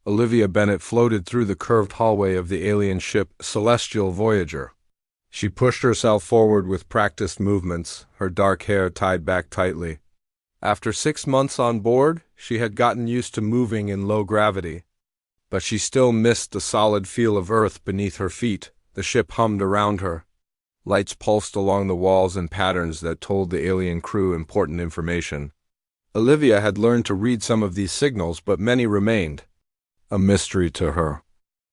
Olivia Bennett floated through the curved hallway of the alien ship Celestial Voyager. She pushed herself forward with practiced movements, her dark hair tied back tightly. After 6 months on board, she had gotten used to moving in low gravity. But she still missed the solid feel of Earth beneath her feet. The ship hummed around her. Lights pulsed along the walls in patterns that told the alien crew important information. Olivia had learned to read some of these signals, but many remained a mystery to her.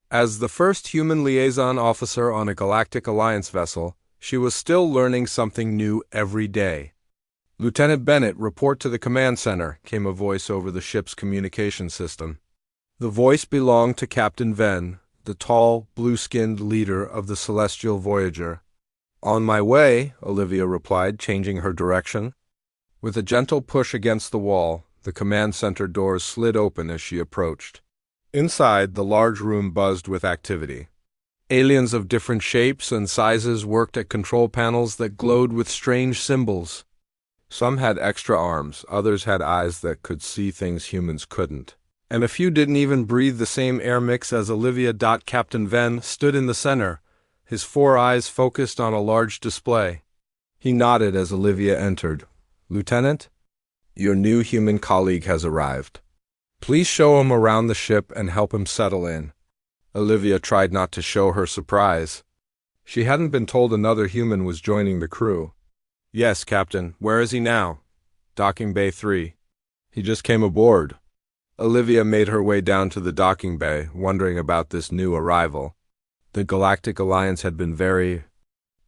As the first human liaison officer on a Galactic Alliance vessel, she was still learning something new every day. "Lieutenant Bennett, report to the command center," came a voice over the ship's communication system. The voice belonged to Captain Venn, the tall, blue-skinned leader of the Celestial Voyager. "On my way," Olivia replied, changing her direction. With a gentle push against the wall, the command center doors slid open as she approached. Inside, the large room buzzed with activity. Aliens of different shapes and sizes worked at control panels that glowed with strange symbols. Some had extra arms, others had eyes that could see things humans couldn't. And a few didn't even breathe the same air mix as Olivia. Captain Venn stood in the center, his 4 eyes focused on a large display. He nodded as Olivia entered. "Lieutenant, your new human colleague has arrived. Please show him around the ship and help him settle in." Olivia tried not to show her surprise. She hadn't been told another human was joining the crew. "Yes, Captain. Where is he now?" "Docking Bay 3. He just came aboard." Olivia made her way down to the docking bay, wondering about this new arrival. The Galactic Alliance had been very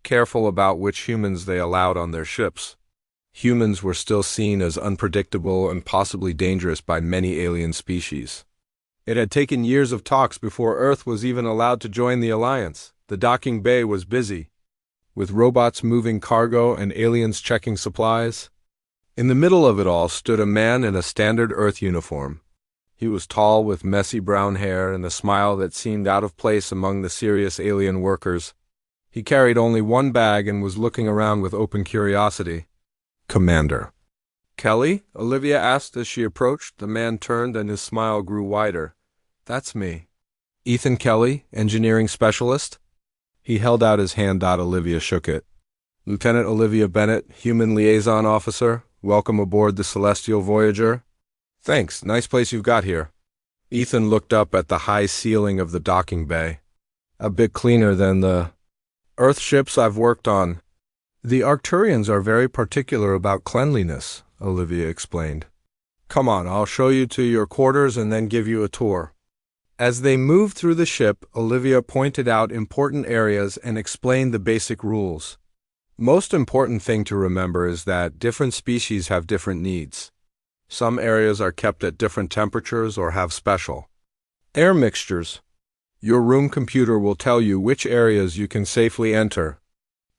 careful about which humans they allowed on their ships. Humans were still seen as unpredictable and possibly dangerous by many alien species. It had taken years of talks before Earth was even allowed to join the Alliance. The docking bay was busy, with robots moving cargo and aliens checking supplies. In the middle of it all stood a man in a standard Earth uniform. He was tall, with messy brown hair and a smile that seemed out of place among the serious alien workers. He carried only one bag and was looking around with open curiosity. "Commander." "Kelly?" Olivia asked as she approached. The man turned and his smile grew wider. "That's me." "Ethan Kelly, engineering specialist?" He held out his hand. Olivia shook it. "Lieutenant Olivia Bennett, human liaison officer. Welcome aboard the Celestial Voyager." "Thanks. Nice place you've got here." Ethan looked up at the high ceiling of the docking bay. "A bit cleaner than the Earth ships I've worked on." "The Arcturians are very particular about cleanliness," Olivia explained. "Come on, I'll show you to your quarters and then give you a tour." As they moved through the ship, Olivia pointed out important areas and explained the basic rules. Most important thing to remember is that different species have different needs. Some areas are kept at different temperatures or have special air mixtures. Your room computer will tell you which areas you can safely enter.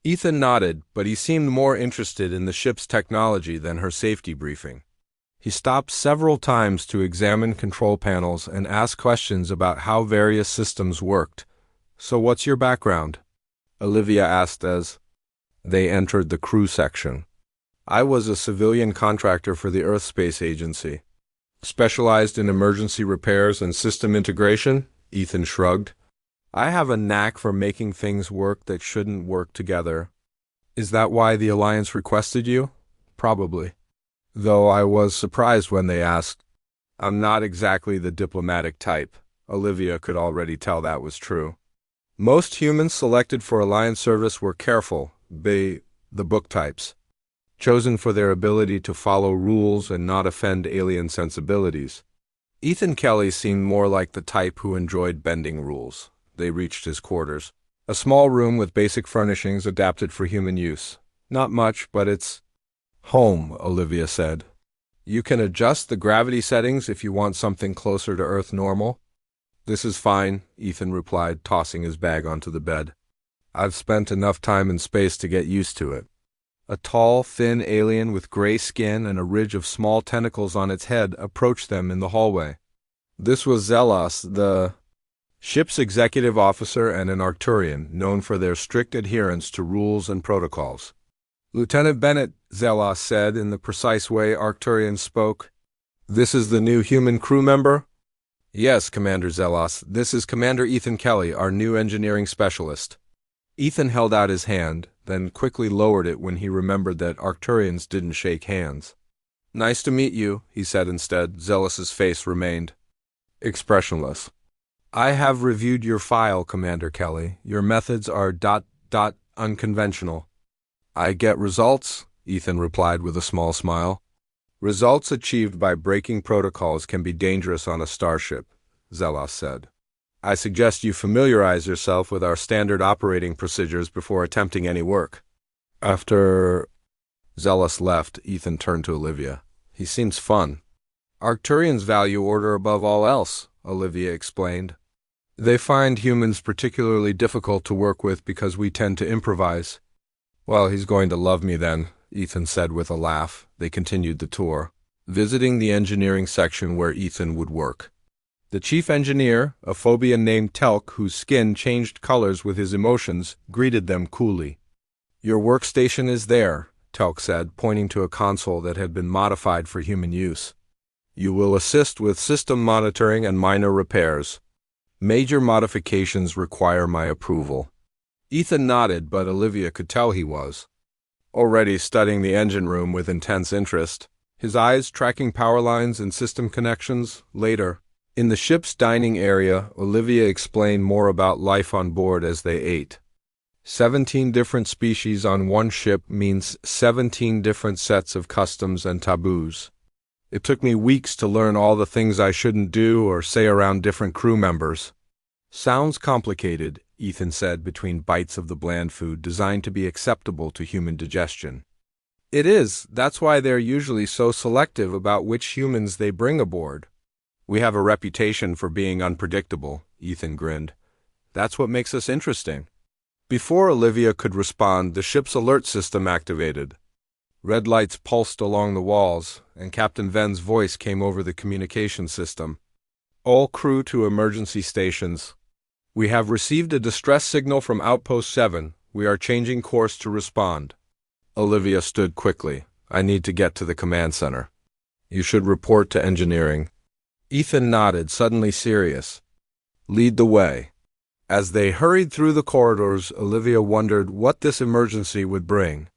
Ethan nodded, but he seemed more interested in the ship's technology than her safety briefing. He stopped several times to examine control panels and ask questions about how various systems worked. "So what's your background?" Olivia asked as they entered the crew section. "I was a civilian contractor for the Earth Space Agency. Specialized in emergency repairs and system integration," Ethan shrugged. "I have a knack for making things work that shouldn't work together." "Is that why the Alliance requested you?" "Probably. Though I was surprised when they asked. I'm not exactly the diplomatic type." Olivia could already tell that was true. Most humans selected for Alliance service were careful, the book types, chosen for their ability to follow rules and not offend alien sensibilities. Ethan Kelly seemed more like the type who enjoyed bending rules. They reached his quarters. A small room with basic furnishings adapted for human use. "Not much, but it's home," Olivia said. "You can adjust the gravity settings if you want something closer to Earth normal." "This is fine," Ethan replied, tossing his bag onto the bed. "I've spent enough time in space to get used to it." A tall, thin alien with gray skin and a ridge of small tentacles on its head approached them in the hallway. This was Zelos, the ship's executive officer and an Arcturian, known for their strict adherence to rules and protocols. "Lieutenant Bennett," Zelos said in the precise way Arcturians spoke. "This is the new human crew member?" Yes, Commander Zelos, this is Commander Ethan Kelly, our new engineering specialist. Ethan held out his hand, then quickly lowered it when he remembered that Arcturians didn't shake hands. Nice to meet you, he said instead. Zelos's face remained expressionless. I have reviewed your file, Commander Kelly. Your methods are ... unconventional. I get results, Ethan replied with a small smile. Results achieved by breaking protocols can be dangerous on a starship, Zelos said. I suggest you familiarize yourself with our standard operating procedures before attempting any work. After Zelos left, Ethan turned to Olivia. He seems fun. Arcturians value order above all else, Olivia explained. They find humans particularly difficult to work with because we tend to improvise. Well, he's going to love me then, Ethan said with a laugh. They continued the tour, visiting the engineering section where Ethan would work. The chief engineer, a Phobian named Telk, whose skin changed colors with his emotions, greeted them coolly. Your workstation is there, Telk said, pointing to a console that had been modified for human use. You will assist with system monitoring and minor repairs. Major modifications require my approval. Ethan nodded, but Olivia could tell he was already studying the engine room with intense interest, his eyes tracking power lines and system connections. Later, in the ship's dining area, Olivia explained more about life on board as they ate. 17 different species on one ship means 17 different sets of customs and taboos. It took me weeks to learn all the things I shouldn't do or say around different crew members. Sounds complicated, Ethan said between bites of the bland food designed to be acceptable to human digestion. It is. That's why they're usually so selective about which humans they bring aboard. We have a reputation for being unpredictable, Ethan grinned. That's what makes us interesting. Before Olivia could respond, the ship's alert system activated. Red lights pulsed along the walls, and Captain Ven's voice came over the communication system. All crew to emergency stations. We have received a distress signal from Outpost 7. We are changing course to respond. Olivia stood quickly. I need to get to the command center. You should report to engineering. Ethan nodded, suddenly serious. Lead the way. As they hurried through the corridors, Olivia wondered what this emergency would bring.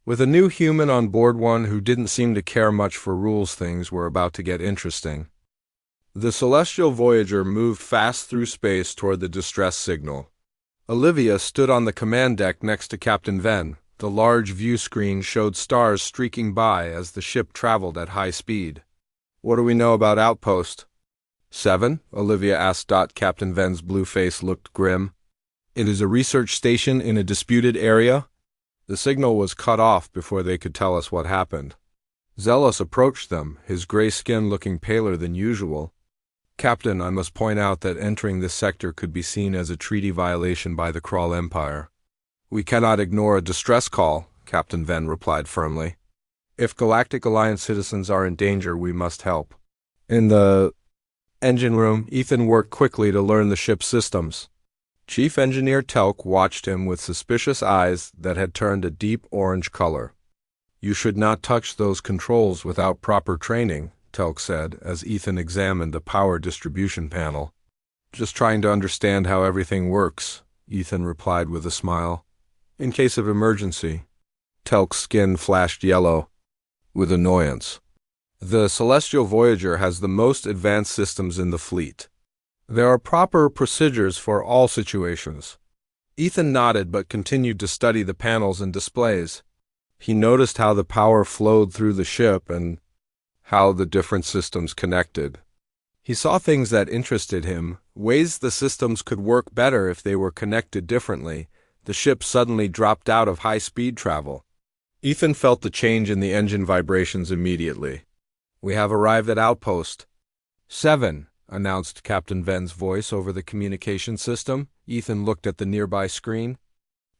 With a new human on board, one who didn't seem to care much for rules, things were about to get interesting. The celestial Voyager moved fast through space toward the distress signal. Olivia stood on the command deck next to Captain Ven. The large view screen showed stars streaking by as the ship traveled at high speed. What do we know about Outpost 7? Olivia asked. Captain Ven's blue face looked grim. It is a research station in a disputed area. The signal was cut off before they could tell us what happened. Zelos approached them, his gray skin looking paler than usual. Captain, I must point out that entering this sector could be seen as a treaty violation by the Krull Empire. We cannot ignore a distress call, Captain Ven replied firmly. If Galactic Alliance citizens are in danger, we must help. In the engine room, Ethan worked quickly to learn the ship's systems. Chief Engineer Telk watched him with suspicious eyes that had turned a deep orange color. You should not touch those controls without proper training, Telk said, as Ethan examined the power distribution panel. Just trying to understand how everything works, Ethan replied with a smile. In case of emergency. Telk's skin flashed yellow with annoyance. The Celestial Voyager has the most advanced systems in the fleet. There are proper procedures for all situations. Ethan nodded but continued to study the panels and displays. He noticed how the power flowed through the ship and how the different systems connected. He saw things that interested him, ways the systems could work better if they were connected differently. The ship suddenly dropped out of high-speed travel. Ethan felt the change in the engine vibrations immediately. We have arrived at Outpost 7, announced Captain Ven's voice over the communication system. Ethan looked at the nearby screen.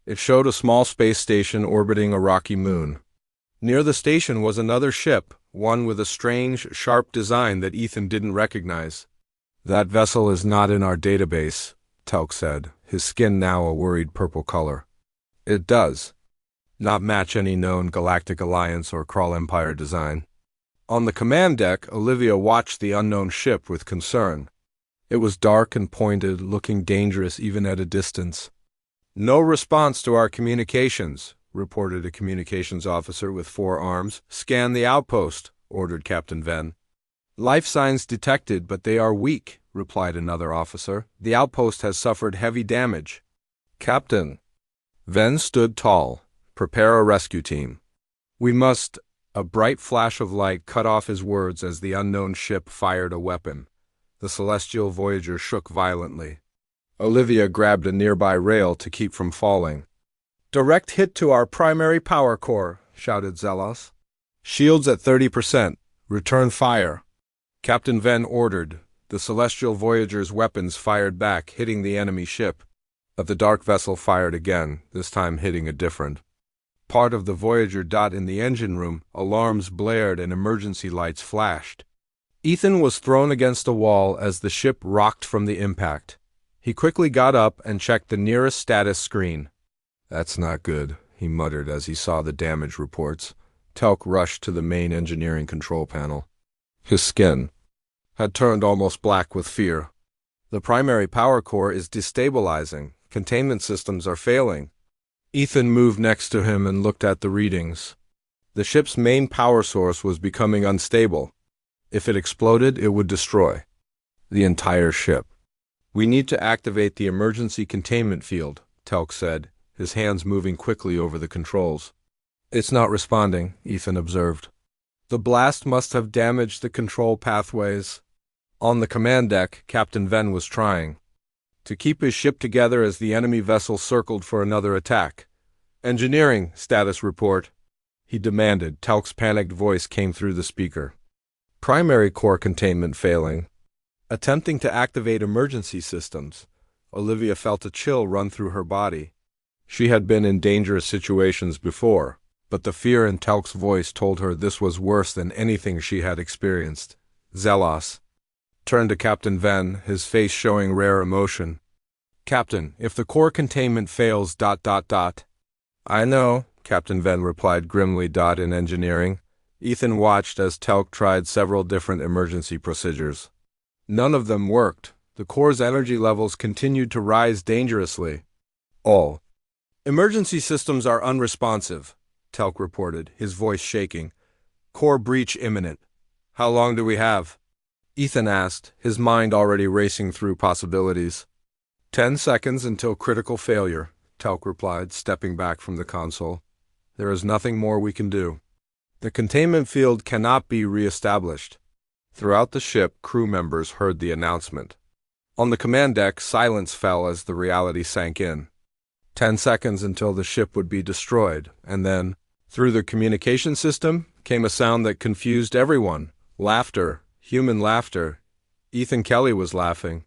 It showed a small space station orbiting a rocky moon. Near the station was another ship, one with a strange, sharp design that Ethan didn't recognize. That vessel is not in our database, Telk said, his skin now a worried purple color. It does not match any known Galactic Alliance or Krull Empire design. On the command deck, Olivia watched the unknown ship with concern. It was dark and pointed, looking dangerous even at a distance. "No response to our communications," reported a communications officer with 4 arms. "Scan the outpost," ordered Captain Ven. "Life signs detected, but they are weak," replied another officer. "The outpost has suffered heavy damage." "Captain." Ven stood tall. "Prepare a rescue team. We must—" A bright flash of light cut off his words as the unknown ship fired a weapon. The celestial Voyager shook violently. Olivia grabbed a nearby rail to keep from falling. "Direct hit to our primary power core," shouted Zelos. "Shields at 30%. Return fire." Captain Ven ordered. The celestial Voyager's weapons fired back, hitting the enemy ship. But the dark vessel fired again, this time hitting a different part of the Voyager. In the engine room, alarms blared and emergency lights flashed. Ethan was thrown against a wall as the ship rocked from the impact. He quickly got up and checked the nearest status screen. "That's not good," he muttered as he saw the damage reports. Telk rushed to the main engineering control panel. His skin had turned almost black with fear. "The primary power core is destabilizing. Containment systems are failing." Ethan moved next to him and looked at the readings. The ship's main power source was becoming unstable. If it exploded, it would destroy the entire ship. "We need to activate the emergency containment field," Telk said, his hands moving quickly over the controls. "It's not responding," Ethan observed. "The blast must have damaged the control pathways." On the command deck, Captain Ven was trying to keep his ship together as the enemy vessel circled for another attack. "Engineering, status report," he demanded. Telk's panicked voice came through the speaker. "Primary core containment failing. Attempting to activate emergency systems." Olivia felt a chill run through her body. She had been in dangerous situations before, but the fear in Telk's voice told her this was worse than anything she had experienced. Zelos turned to Captain Ven, his face showing rare emotion. "Captain, if the core containment fails... "I know," Captain Ven replied grimly. In engineering, Ethan watched as Telk tried several different emergency procedures. None of them worked. The core's energy levels continued to rise dangerously. "All emergency systems are unresponsive," Telk reported, his voice shaking. "Core breach imminent." "How long do we have?" Ethan asked, his mind already racing through possibilities. 10 seconds until critical failure," Telk replied, stepping back from the console. "There is nothing more we can do. The containment field cannot be re-established." Throughout the ship, crew members heard the announcement. On the command deck, silence fell as the reality sank in. 10 seconds until the ship would be destroyed, and then, through the communication system, came a sound that confused everyone. Laughter. Human laughter. Ethan Kelly was laughing.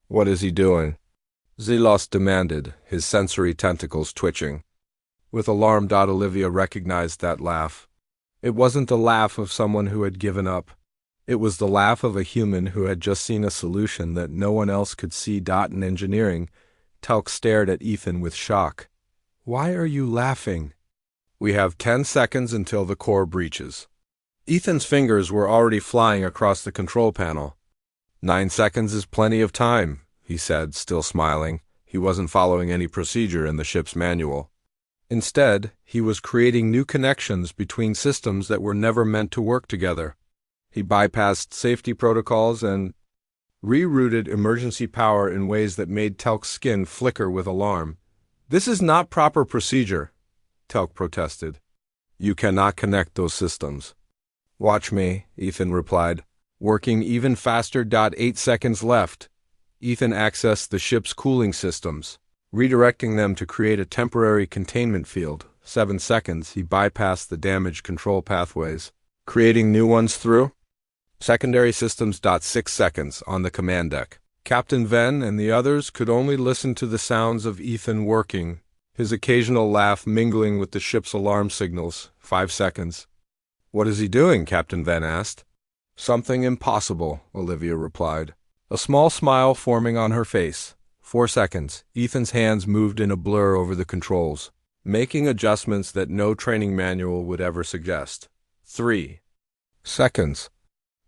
"What is he doing?" Zelos demanded, his sensory tentacles twitching. With alarm, Olivia recognized that laugh. It wasn't the laugh of someone who had given up. It was the laugh of a human who had just seen a solution that no one else could see. In engineering, Telk stared at Ethan with shock. "Why are you laughing?" "We have 10 seconds until the core breaches." Ethan's fingers were already flying across the control panel. 9 seconds is plenty of time," he said, still smiling. He wasn't following any procedure in the ship's manual. Instead, he was creating new connections between systems that were never meant to work together. He bypassed safety protocols and rerouted emergency power in ways that made Telk's skin flicker with alarm. "This is not proper procedure," Telk protested. "You cannot connect those systems." "Watch me," Ethan replied, working even faster. 8 seconds left. Ethan accessed the ship's cooling systems, redirecting them to create a temporary containment field. 7 seconds, he bypassed the damaged control pathways, creating new ones through secondary systems. 6 seconds on the command deck. Captain Ven and the others could only listen to the sounds of Ethan working, his occasional laugh mingling with the ship's alarm signals. 5 seconds. "What is he doing?" Captain Ven asked. "Something impossible," Olivia replied, a small smile forming on her face. 4 seconds. Ethan's hands moved in a blur over the controls, making adjustments that no training manual would ever suggest. 3 seconds.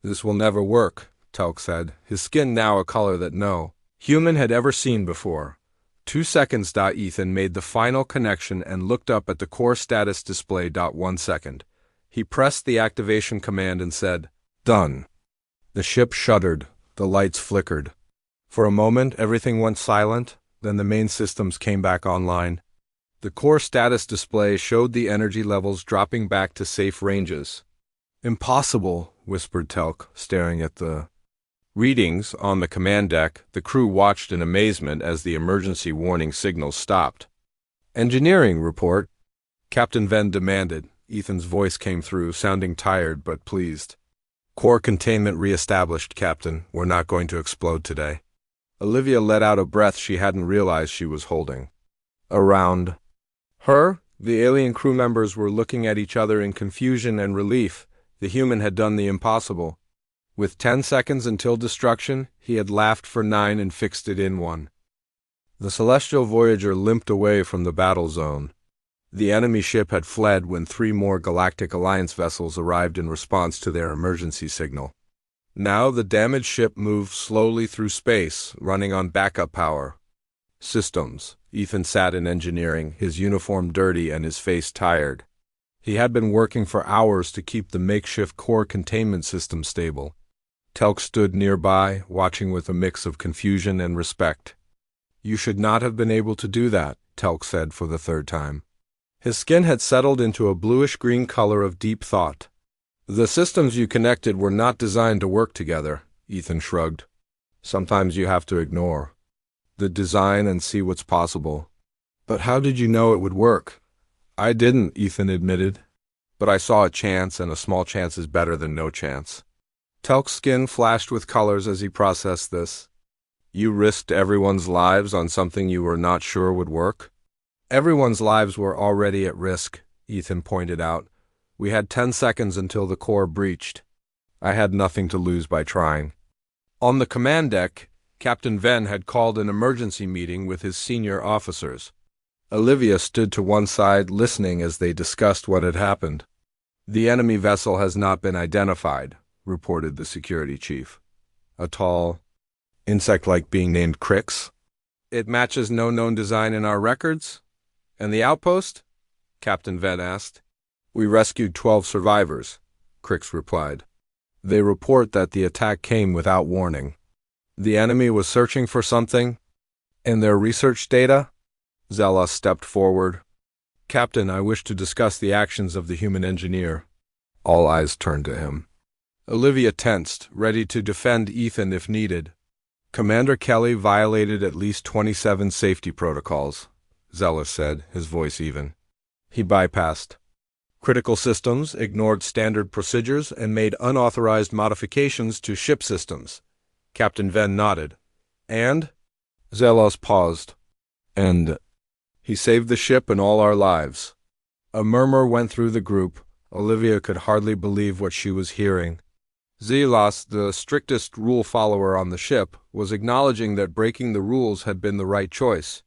"This will never work," Telk said, his skin now a color that no human had ever seen before. 2 seconds. Ethan made the final connection and looked up at the core status display. 1 second. He pressed the activation command and said, "Done." The ship shuddered, the lights flickered. For a moment, everything went silent, then the main systems came back online. The core status display showed the energy levels dropping back to safe ranges. "Impossible," whispered Telk, staring at the readings on the command deck. The crew watched in amazement as the emergency warning signals stopped. "Engineering report," Captain Venn demanded. Ethan's voice came through, sounding tired but pleased. "Core containment re-established, Captain. We're not going to explode today." Olivia let out a breath she hadn't realized she was holding. Around her, the alien crew members were looking at each other in confusion and relief. The human had done the impossible. With 10 seconds until destruction, he had laughed for 9 and fixed it in 1. The celestial Voyager limped away from the battle zone. The enemy ship had fled when 3 more Galactic Alliance vessels arrived in response to their emergency signal. Now the damaged ship moved slowly through space, running on backup power. Systems. Ethan sat in engineering, his uniform dirty and his face tired. He had been working for hours to keep the makeshift core containment system stable. Telk stood nearby, watching with a mix of confusion and respect. "You should not have been able to do that," Telk said for the 3rd time. His skin had settled into a bluish-green color of deep thought. "The systems you connected were not designed to work together," Ethan shrugged. "Sometimes you have to ignore the design and see what's possible." "But how did you know it would work?" "I didn't," Ethan admitted. "But I saw a chance, and a small chance is better than no chance." Telk's skin flashed with colors as he processed this. "You risked everyone's lives on something you were not sure would work?" "Everyone's lives were already at risk," Ethan pointed out. "We had 10 seconds until the core breached. I had nothing to lose by trying." On the command deck, Captain Venn had called an emergency meeting with his senior officers. Olivia stood to one side, listening as they discussed what had happened. "The enemy vessel has not been identified," reported the security chief. "A tall, insect-like being named Crix. It matches no known design in our records." "And the outpost?" Captain Venn asked. "We rescued 12 survivors," Crix replied. "They report that the attack came without warning. The enemy was searching for something in their research data." Zella stepped forward. "Captain, I wish to discuss the actions of the human engineer." All eyes turned to him. Olivia tensed, ready to defend Ethan if needed. "Commander Kelly violated at least 27 safety protocols," Zeller said, his voice even. "He bypassed critical systems, ignored standard procedures, and made unauthorized modifications to ship systems." Captain Venn nodded. "And?" Zelos paused. "And he saved the ship and all our lives." A murmur went through the group. Olivia could hardly believe what she was hearing. Zelos, the strictest rule follower on the ship, was acknowledging that breaking the rules had been the right choice.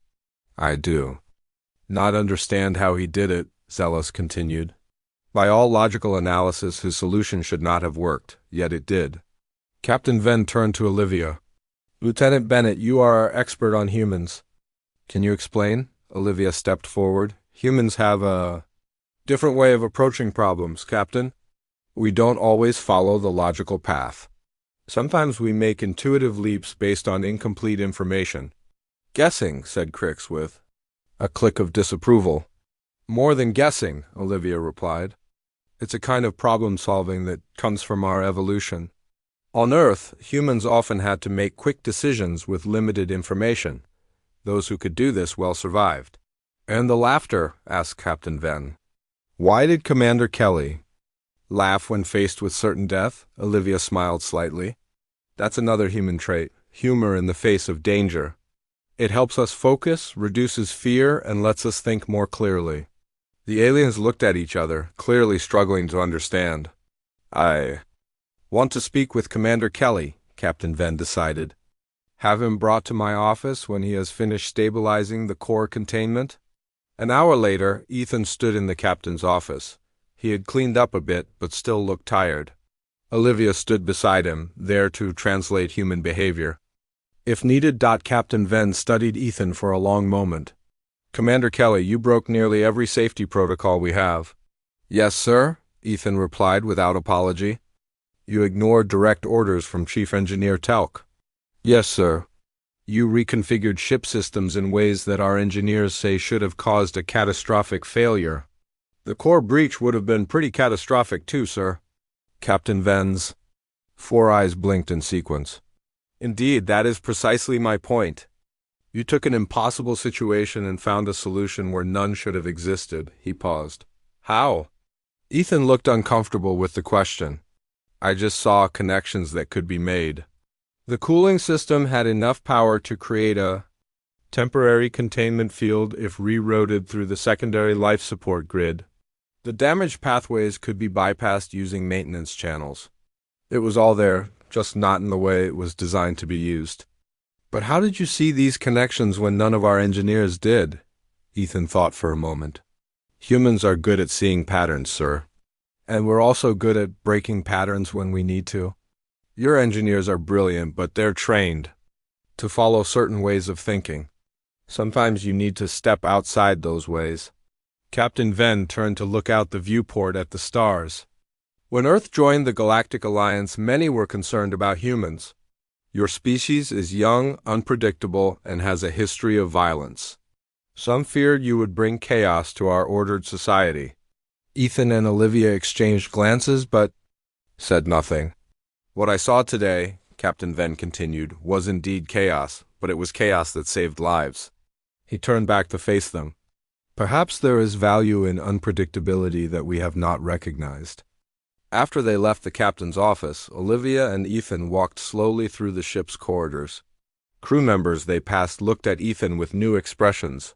"I do not understand how he did it," Zelos continued. "By all logical analysis, his solution should not have worked, yet it did." Captain Venn turned to Olivia. "Lieutenant Bennett, you are our expert on humans. Can you explain?" Olivia stepped forward. "Humans have a different way of approaching problems, Captain. We don't always follow the logical path. Sometimes we make intuitive leaps based on incomplete information." "Guessing," said Crix with a click of disapproval. "More than guessing," Olivia replied. "It's a kind of problem-solving that comes from our evolution. On Earth, humans often had to make quick decisions with limited information. Those who could do this well survived." "And the laughter?" asked Captain Venn. "Why did Commander Kelly laugh when faced with certain death?" Olivia smiled slightly. "That's another human trait, humor in the face of danger. It helps us focus, reduces fear, and lets us think more clearly." The aliens looked at each other, clearly struggling to understand. "I want to speak with Commander Kelly," Captain Venn decided. "Have him brought to my office when he has finished stabilizing the core containment." An hour later, Ethan stood in the captain's office. He had cleaned up a bit, but still looked tired. Olivia stood beside him, there to translate human behavior. If needed. Captain Venn studied Ethan for a long moment. Commander Kelly, you broke nearly every safety protocol we have. Yes, sir, Ethan replied without apology. You ignored direct orders from Chief Engineer Telk. Yes, sir. You reconfigured ship systems in ways that our engineers say should have caused a catastrophic failure. The core breach would have been pretty catastrophic too, sir. Captain Venn's four eyes blinked in sequence. Indeed, that is precisely my point. You took an impossible situation and found a solution where none should have existed. He paused. How? Ethan looked uncomfortable with the question. I just saw connections that could be made. The cooling system had enough power to create a temporary containment field if rerouted through the secondary life support grid. The damaged pathways could be bypassed using maintenance channels. It was all there, just not in the way it was designed to be used. But how did you see these connections when none of our engineers did? Ethan thought for a moment. Humans are good at seeing patterns, sir. And we're also good at breaking patterns when we need to. Your engineers are brilliant, but they're trained to follow certain ways of thinking. Sometimes you need to step outside those ways. Captain Venn turned to look out the viewport at the stars. When Earth joined the Galactic Alliance, many were concerned about humans. Your species is young, unpredictable, and has a history of violence. Some feared you would bring chaos to our ordered society. Ethan and Olivia exchanged glances, but said nothing. What I saw today, Captain Venn continued, was indeed chaos, but it was chaos that saved lives. He turned back to face them. Perhaps there is value in unpredictability that we have not recognized. After they left the captain's office, Olivia and Ethan walked slowly through the ship's corridors. Crew members they passed looked at Ethan with new expressions.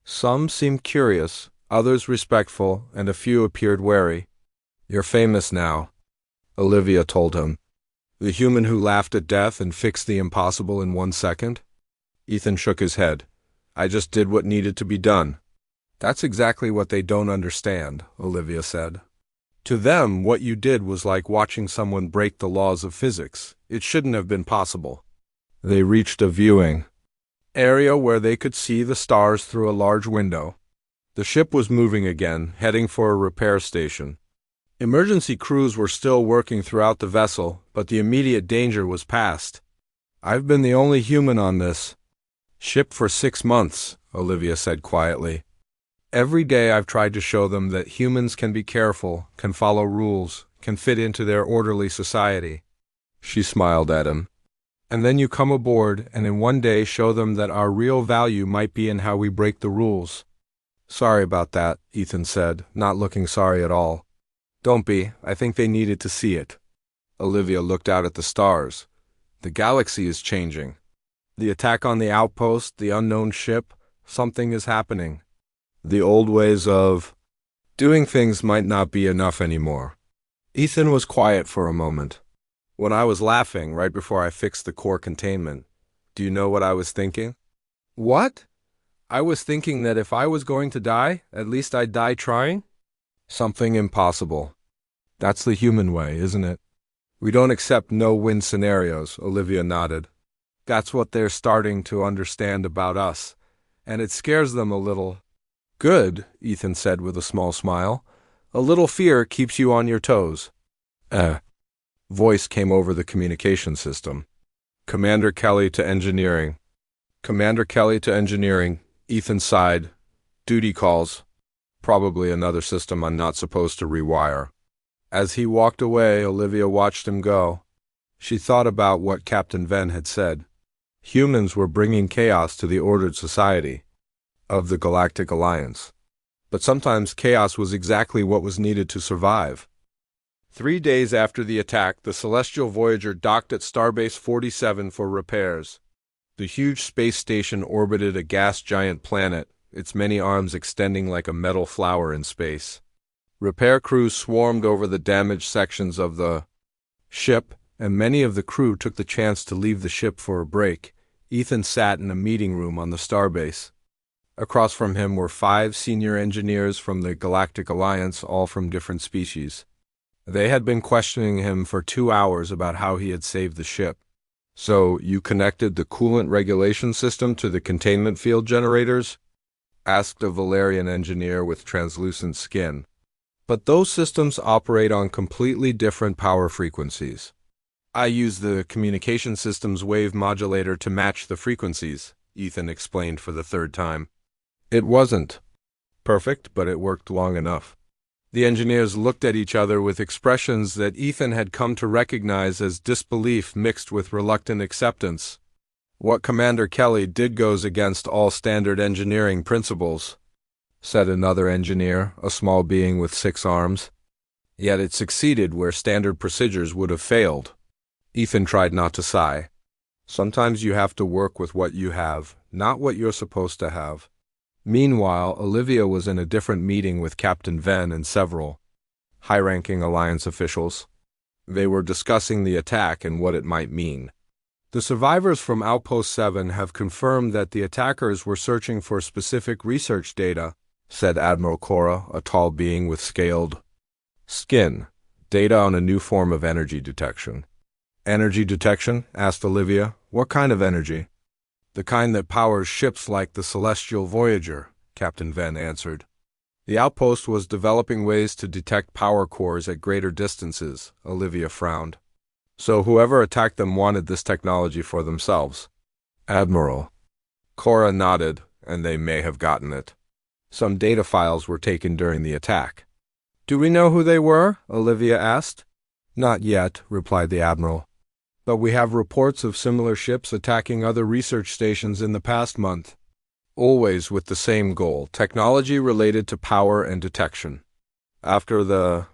Some seemed curious, others respectful, and a few appeared wary. You're famous now, Olivia told him. The human who laughed at death and fixed the impossible in 1 second? Ethan shook his head. I just did what needed to be done. That's exactly what they don't understand, Olivia said. To them, what you did was like watching someone break the laws of physics. It shouldn't have been possible. They reached a viewing area where they could see the stars through a large window. The ship was moving again, heading for a repair station. Emergency crews were still working throughout the vessel, but the immediate danger was past. I've been the only human on this ship for 6 months, Olivia said quietly. Every day I've tried to show them that humans can be careful, can follow rules, can fit into their orderly society. She smiled at him. And then you come aboard and in 1 day show them that our real value might be in how we break the rules. Sorry about that, Ethan said, not looking sorry at all. Don't be. I think they needed to see it. Olivia looked out at the stars. The galaxy is changing. The attack on the outpost, the unknown ship, something is happening. The old ways of doing things might not be enough anymore. Ethan was quiet for a moment. When I was laughing right before I fixed the core containment, do you know what I was thinking? What? I was thinking that if I was going to die, at least I'd die trying? Something impossible. That's the human way, isn't it? We don't accept no-win scenarios, Olivia nodded. That's what they're starting to understand about us, and it scares them a little. Good, Ethan said with a small smile. A little fear keeps you on your toes. Voice came over the communication system. Commander Kelly to engineering. Commander Kelly to engineering. Ethan sighed. Duty calls. Probably another system I'm not supposed to rewire. As he walked away, Olivia watched him go. She thought about what Captain Venn had said. Humans were bringing chaos to the ordered society of the Galactic Alliance. But sometimes chaos was exactly what was needed to survive. 3 days after the attack, the Celestial Voyager docked at Starbase 47 for repairs. The huge space station orbited a gas giant planet, its many arms extending like a metal flower in space. Repair crews swarmed over the damaged sections of the ship, and many of the crew took the chance to leave the ship for a break. Ethan sat in a meeting room on the starbase. Across from him were 5 senior engineers from the Galactic Alliance, all from different species. They had been questioning him for 2 hours about how he had saved the ship. "So, you connected the coolant regulation system to the containment field generators?" asked a Valerian engineer with translucent skin. "But those systems operate on completely different power frequencies." "I use the communication system's wave modulator to match the frequencies," Ethan explained for the third time. "It wasn't perfect, but it worked long enough." The engineers looked at each other with expressions that Ethan had come to recognize as disbelief mixed with reluctant acceptance. "What Commander Kelly did goes against all standard engineering principles," said another engineer, a small being with 6 arms. "Yet it succeeded where standard procedures would have failed." Ethan tried not to sigh. Sometimes you have to work with what you have, not what you're supposed to have. Meanwhile, Olivia was in a different meeting with Captain Venn and several high-ranking Alliance officials. They were discussing the attack and what it might mean. "The survivors from Outpost 7 have confirmed that the attackers were searching for specific research data," said Admiral Cora, a tall being with scaled skin. "Data on a new form of energy detection." "Energy detection?" asked Olivia. "What kind of energy?" "The kind that powers ships like the Celestial Voyager," Captain Venn answered. "The outpost was developing ways to detect power cores at greater distances," Olivia frowned. "So whoever attacked them wanted this technology for themselves." "Admiral." Cora nodded, "and they may have gotten it. Some data files were taken during the attack." "Do we know who they were?" Olivia asked. "Not yet," replied the Admiral. "But we have reports of similar ships attacking other research stations in the past month. Always with the same goal, technology related to power and detection." After the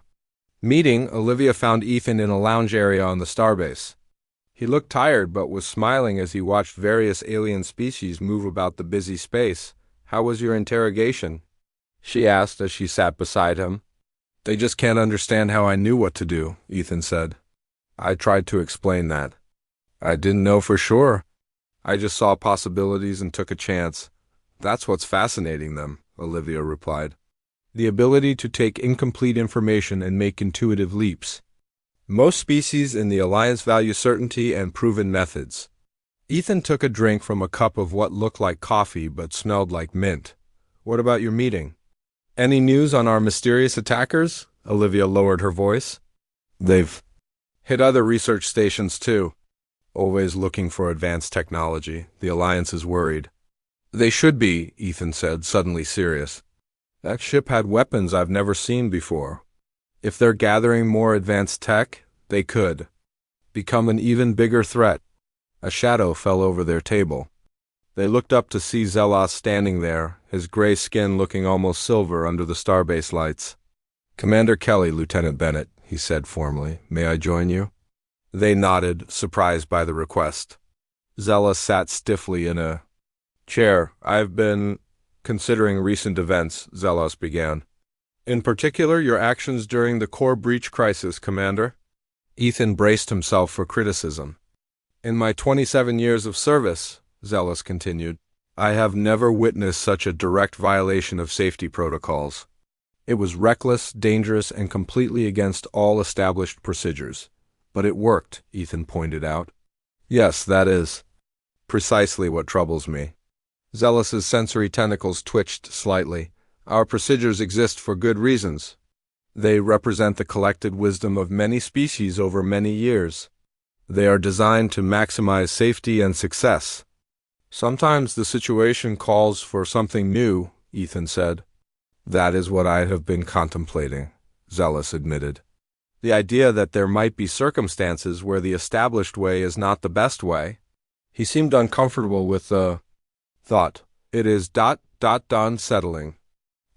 meeting, Olivia found Ethan in a lounge area on the starbase. He looked tired but was smiling as he watched various alien species move about the busy space. "How was your interrogation?" she asked as she sat beside him. "They just can't understand how I knew what to do," Ethan said. "I tried to explain that. I didn't know for sure. I just saw possibilities and took a chance. That's what's fascinating them," Olivia replied. "The ability to take incomplete information and make intuitive leaps. Most species in the Alliance value certainty and proven methods." Ethan took a drink from a cup of what looked like coffee but smelled like mint. "What about your meeting? Any news on our mysterious attackers?" Olivia lowered her voice. "They've hit other research stations too. Always looking for advanced technology. The Alliance is worried." "They should be," Ethan said, suddenly serious. "That ship had weapons I've never seen before. If they're gathering more advanced tech, they could become an even bigger threat." A shadow fell over their table. They looked up to see Zelos standing there, his gray skin looking almost silver under the starbase lights. "Commander Kelly, Lieutenant Bennett," he said formally. "May I join you?" They nodded, surprised by the request. Zelos sat stiffly in a chair. "I've been considering recent events," Zelos began. "In particular, your actions during the core breach crisis, Commander." Ethan braced himself for criticism. "In my 27 years of service," Zelos continued, "I have never witnessed such a direct violation of safety protocols. It was reckless, dangerous, and completely against all established procedures. But it worked," Ethan pointed out. "Yes, that is precisely what troubles me." Zelos's sensory tentacles twitched slightly. "Our procedures exist for good reasons. They represent the collected wisdom of many species over many years. They are designed to maximize safety and success. Sometimes the situation calls for something new," Ethan said. "That is what I have been contemplating," Zelos admitted. "The idea that there might be circumstances where the established way is not the best way." He seemed uncomfortable with the thought. "It is unsettling."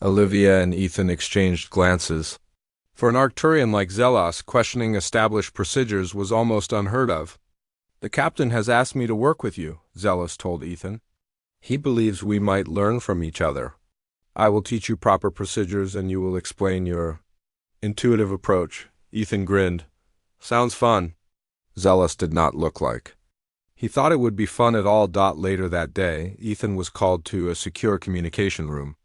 Olivia and Ethan exchanged glances. For an Arcturian like Zelos, questioning established procedures was almost unheard of. "The captain has asked me to work with you," Zelos told Ethan. "He believes we might learn from each other. I will teach you proper procedures and you will explain your intuitive approach." Ethan grinned. "Sounds fun." Zelos did not look like he thought it would be fun at all. Later that day, Ethan was called to a secure communication room.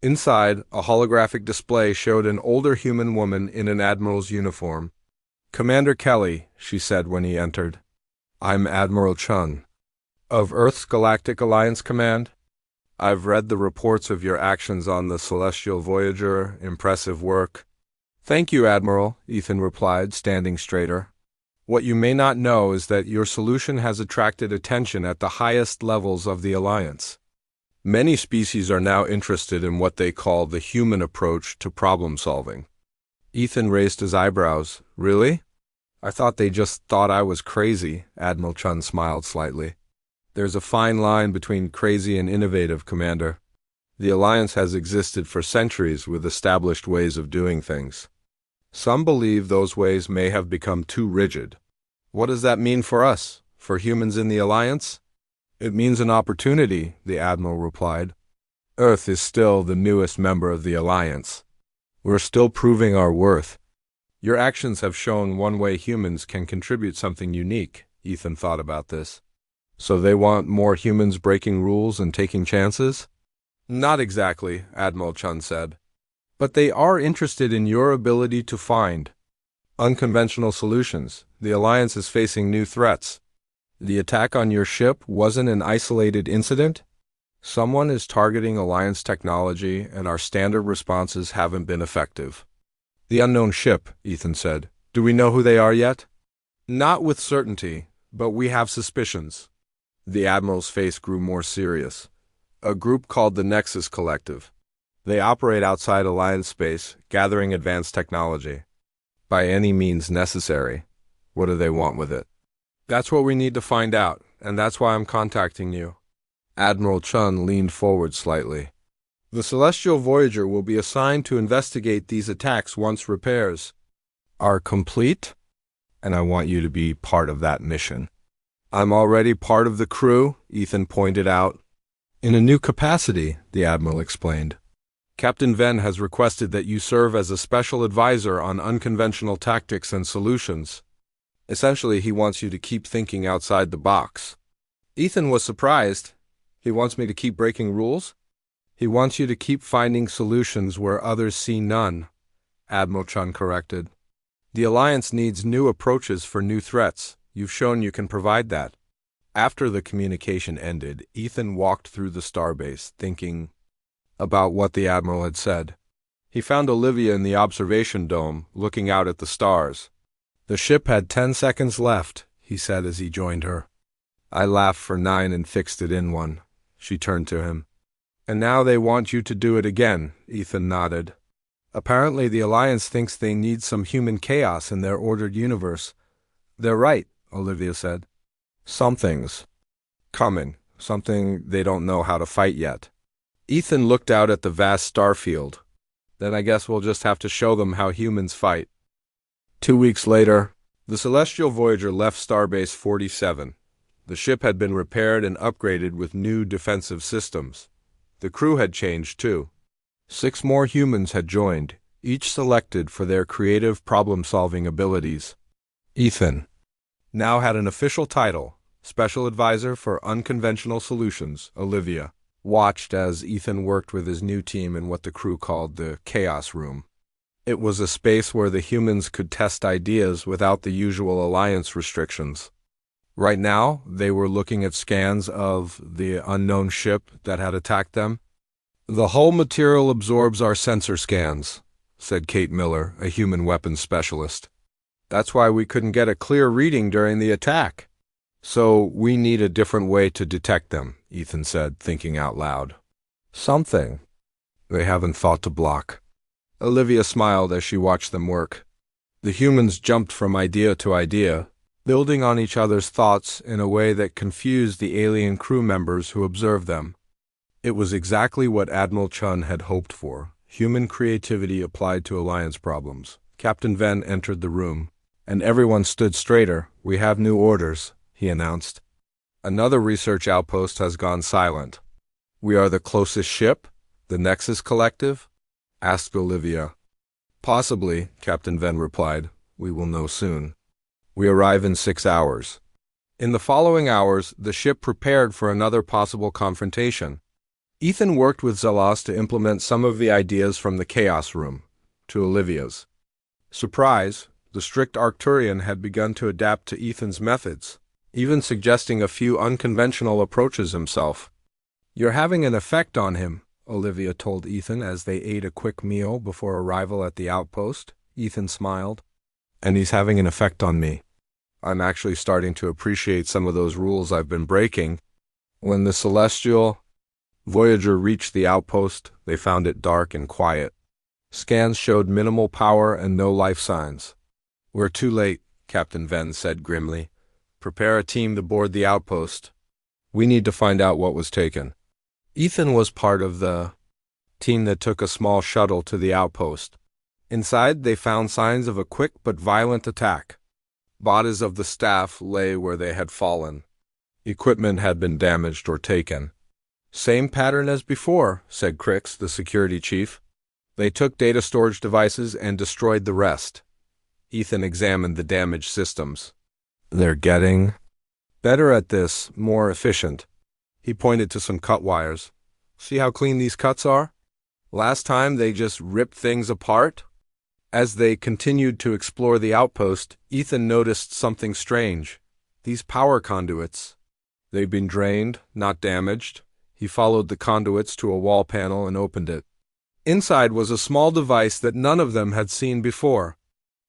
Inside, a holographic display showed an older human woman in an admiral's uniform. "Commander Kelly," she said when he entered. "I'm Admiral Chun. Of Earth's Galactic Alliance Command. I've read the reports of your actions on the Celestial Voyager. Impressive work." "Thank you, Admiral," Ethan replied, standing straighter. "What you may not know is that your solution has attracted attention at the highest levels of the Alliance. Many species are now interested in what they call the human approach to problem solving." Ethan raised his eyebrows. "Really? I thought they just thought I was crazy." Admiral Chun smiled slightly. "There's a fine line between crazy and innovative, Commander. The Alliance has existed for centuries with established ways of doing things. Some believe those ways may have become too rigid. What does that mean for us, for humans in the Alliance?" "It means an opportunity," the Admiral replied. "Earth is still the newest member of the Alliance. We're still proving our worth. Your actions have shown one way humans can contribute something unique." Ethan thought about this. "So they want more humans breaking rules and taking chances?" "Not exactly," Admiral Chun said. "But they are interested in your ability to find unconventional solutions. The Alliance is facing new threats. The attack on your ship wasn't an isolated incident. Someone is targeting Alliance technology, and our standard responses haven't been effective." "The unknown ship," Ethan said. "Do we know who they are yet?" "Not with certainty, but we have suspicions." The Admiral's face grew more serious. "A group called the Nexus Collective. They operate outside Alliance space, gathering advanced technology. By any means necessary. What do they want with it?" "That's what we need to find out, and that's why I'm contacting you." Admiral Chun leaned forward slightly. "The Celestial Voyager will be assigned to investigate these attacks once repairs are complete, and I want you to be part of that mission." "I'm already part of the crew," Ethan pointed out. "In a new capacity," the Admiral explained. "Captain Ven has requested that you serve as a special advisor on unconventional tactics and solutions. Essentially, he wants you to keep thinking outside the box." Ethan was surprised. "He wants me to keep breaking rules?" "He wants you to keep finding solutions where others see none," Admiral Chun corrected. "The Alliance needs new approaches for new threats. You've shown you can provide that." After the communication ended, Ethan walked through the starbase, thinking about what the Admiral had said. He found Olivia in the observation dome, looking out at the stars. "The ship had 10 seconds left," he said as he joined her. "I laughed for 9 and fixed it in 1. She turned to him. "And now they want you to do it again," Ethan nodded. "Apparently the Alliance thinks they need some human chaos in their ordered universe." "They're right," Olivia said. "Something's coming, something they don't know how to fight yet." Ethan looked out at the vast starfield. "Then I guess we'll just have to show them how humans fight." 2 weeks later, the Celestial Voyager left Starbase 47. The ship had been repaired and upgraded with new defensive systems. The crew had changed, too. 6 more humans had joined, each selected for their creative problem-solving abilities. Ethan now had an official title, Special Advisor for Unconventional Solutions. Olivia watched as Ethan worked with his new team in what the crew called the Chaos Room. It was a space where the humans could test ideas without the usual Alliance restrictions. Right now, they were looking at scans of the unknown ship that had attacked them. "The hull material absorbs our sensor scans," said Kate Miller, a human weapons specialist. "That's why we couldn't get a clear reading during the attack. So we need a different way to detect them," Ethan said, thinking out loud. "Something they haven't thought to block." Olivia smiled as she watched them work. The humans jumped from idea to idea, building on each other's thoughts in a way that confused the alien crew members who observed them. It was exactly what Admiral Chun had hoped for, human creativity applied to Alliance problems. Captain Ven entered the room, and everyone stood straighter. "We have new orders," he announced. "Another research outpost has gone silent." "We are the closest ship? The Nexus Collective?" asked Olivia. "Possibly," Captain Ven replied. "We will know soon. We arrive in 6 hours." In the following hours, the ship prepared for another possible confrontation. Ethan worked with Zelos to implement some of the ideas from the Chaos Room to Olivia's. Surprise, the strict Arcturian had begun to adapt to Ethan's methods, even suggesting a few unconventional approaches himself. "You're having an effect on him," Olivia told Ethan as they ate a quick meal before arrival at the outpost. Ethan smiled. "And he's having an effect on me. I'm actually starting to appreciate some of those rules I've been breaking." When the Celestial Voyager reached the outpost, they found it dark and quiet. Scans showed minimal power and no life signs. "We're too late," Captain Venn said grimly. "Prepare a team to board the outpost. We need to find out what was taken." Ethan was part of the team that took a small shuttle to the outpost. Inside, they found signs of a quick but violent attack. Bodies of the staff lay where they had fallen. Equipment had been damaged or taken. "Same pattern as before," said Crix, the security chief. "They took data storage devices and destroyed the rest." Ethan examined the damaged systems. "They're getting better at this, more efficient." He pointed to some cut wires. "See how clean these cuts are? Last time they just ripped things apart." As they continued to explore the outpost, Ethan noticed something strange. These power conduits. They'd been drained, not damaged. He followed the conduits to a wall panel and opened it. Inside was a small device that none of them had seen before.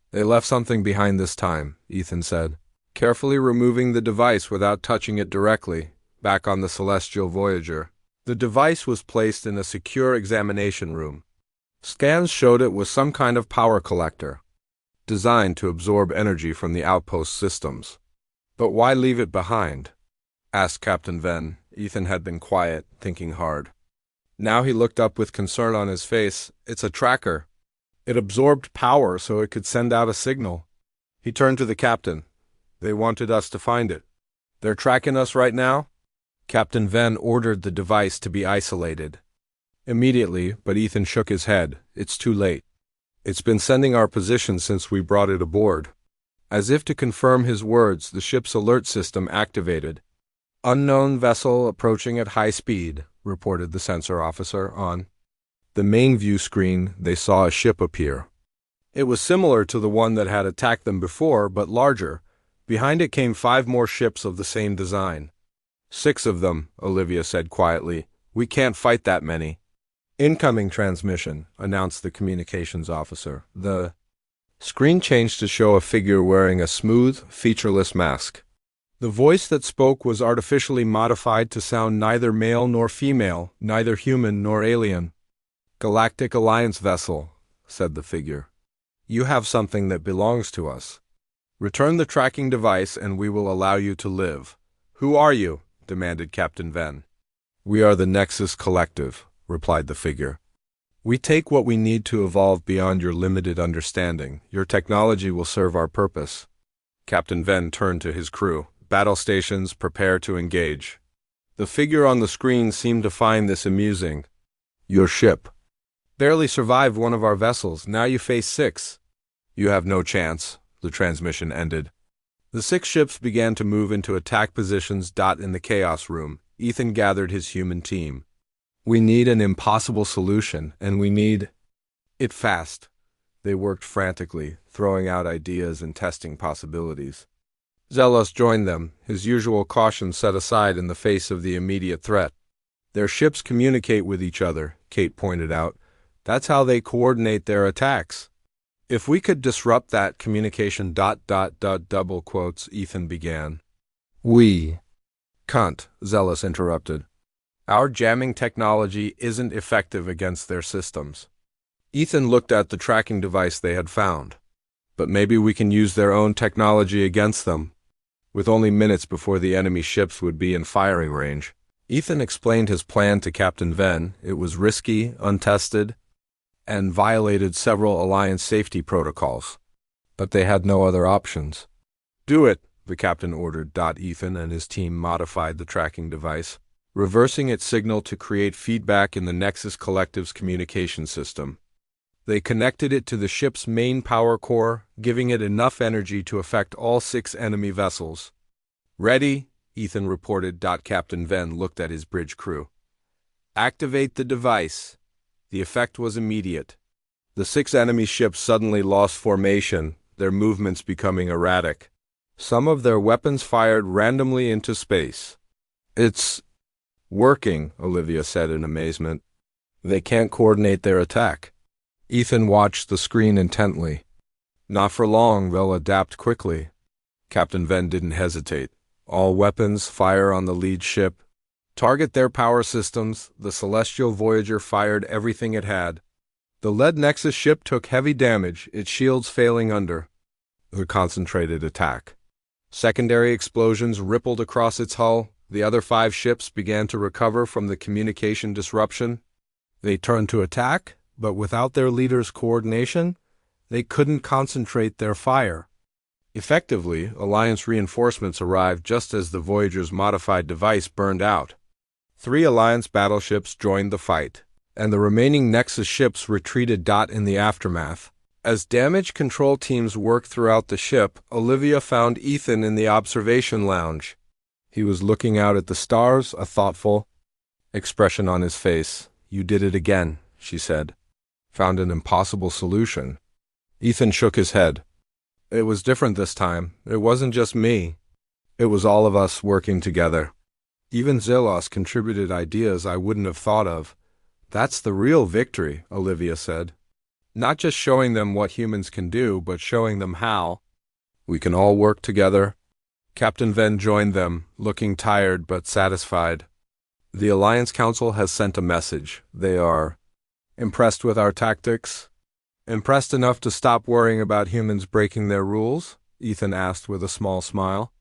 "They left something behind this time," Ethan said, carefully removing the device without touching it directly, back on the Celestial Voyager. The device was placed in a secure examination room. Scans showed it was some kind of power collector, designed to absorb energy from the outpost systems. "But why leave it behind?" asked Captain Venn. Ethan had been quiet, thinking hard. Now he looked up with concern on his face. "It's a tracker. It absorbed power so it could send out a signal." He turned to the captain. "They wanted us to find it. They're tracking us right now?" Captain Venn ordered the device to be isolated immediately, but Ethan shook his head. "It's too late. It's been sending our position since we brought it aboard." As if to confirm his words, the ship's alert system activated. "Unknown vessel approaching at high speed," reported the sensor officer. On the main view screen, they saw a ship appear. It was similar to the one that had attacked them before, but larger. Behind it came 5 more ships of the same design. "6 of them," Olivia said quietly. "We can't fight that many." "Incoming transmission," announced the communications officer. The screen changed to show a figure wearing a smooth, featureless mask. The voice that spoke was artificially modified to sound neither male nor female, neither human nor alien. "Galactic Alliance vessel," said the figure. "You have something that belongs to us. Return the tracking device and we will allow you to live." "Who are you?" demanded Captain Venn. "We are the Nexus Collective," replied the figure. "We take what we need to evolve beyond your limited understanding. Your technology will serve our purpose." Captain Venn turned to his crew. "Battle stations, prepare to engage." The figure on the screen seemed to find this amusing. "Your ship barely survived one of our vessels. Now you face 6. You have no chance." The transmission ended. The 6 ships began to move into attack positions. In the Chaos Room, Ethan gathered his human team. "We need an impossible solution, and we need it fast." They worked frantically, throwing out ideas and testing possibilities. Zelos joined them, his usual caution set aside in the face of the immediate threat. "Their ships communicate with each other," Kate pointed out. "That's how they coordinate their attacks. If we could disrupt that communication... double quotes, Ethan began. "We can't," Zelos interrupted. "Our jamming technology isn't effective against their systems." Ethan looked at the tracking device they had found. "But maybe we can use their own technology against them." With only minutes before the enemy ships would be in firing range, Ethan explained his plan to Captain Venn. It was risky, untested, and violated several Alliance safety protocols. But they had no other options. "Do it," the captain ordered. Ethan and his team modified the tracking device, reversing its signal to create feedback in the Nexus Collective's communication system. They connected it to the ship's main power core, giving it enough energy to affect all 6 enemy vessels. "Ready," Ethan reported. Captain Venn looked at his bridge crew. Activate the device. The effect was immediate. The 6 enemy ships suddenly lost formation, their movements becoming erratic. Some of their weapons fired randomly into space. It's working, Olivia said in amazement. They can't coordinate their attack. Ethan watched the screen intently. Not for long, they'll adapt quickly. Captain Venn didn't hesitate. All weapons fire on the lead ship. Target their power systems. The Celestial Voyager fired everything it had. The lead Nexus ship took heavy damage, its shields failing under the concentrated attack. Secondary explosions rippled across its hull. The other 5 ships began to recover from the communication disruption. They turned to attack, but without their leader's coordination, they couldn't concentrate their fire. Effectively, Alliance reinforcements arrived just as the Voyager's modified device burned out. 3 Alliance battleships joined the fight, and the remaining Nexus ships retreated. In the aftermath, as damage control teams worked throughout the ship, Olivia found Ethan in the observation lounge. He was looking out at the stars, a thoughtful expression on his face. "You did it again," she said. "Found an impossible solution." Ethan shook his head. "It was different this time. It wasn't just me. It was all of us working together. Even Zelos contributed ideas I wouldn't have thought of. That's the real victory," Olivia said. "Not just showing them what humans can do, but showing them how. We can all work together." Captain Venn joined them, looking tired but satisfied. "The Alliance Council has sent a message. They are impressed with our tactics." "Impressed enough to stop worrying about humans breaking their rules?" Ethan asked with a small smile.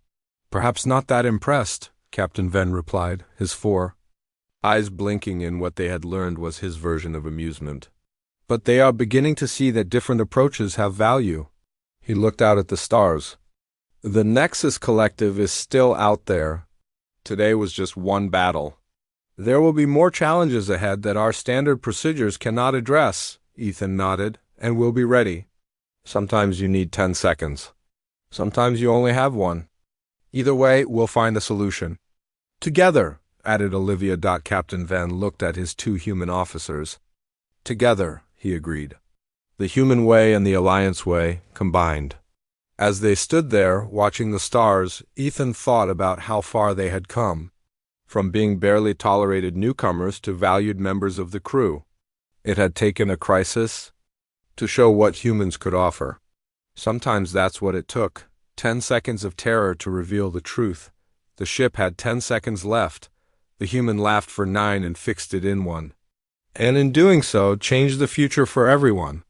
"Perhaps not that impressed," Captain Venn replied, his 4 eyes blinking in what they had learned was his version of amusement. "But they are beginning to see that different approaches have value." He looked out at the stars. "The Nexus Collective is still out there. Today was just one battle. There will be more challenges ahead that our standard procedures cannot address." Ethan nodded. "And we'll be ready. Sometimes you need 10 seconds. Sometimes you only have 1. Either way, we'll find a solution." "Together," added Olivia. Captain Venn looked at his 2 human officers. "Together," he agreed. "The human way and the Alliance way combined." As they stood there, watching the stars, Ethan thought about how far they had come. From being barely tolerated newcomers to valued members of the crew. It had taken a crisis to show what humans could offer. Sometimes that's what it took. 10 seconds of terror to reveal the truth. The ship had 10 seconds left. The human laughed for 9 and fixed it in 1. And in doing so, changed the future for everyone.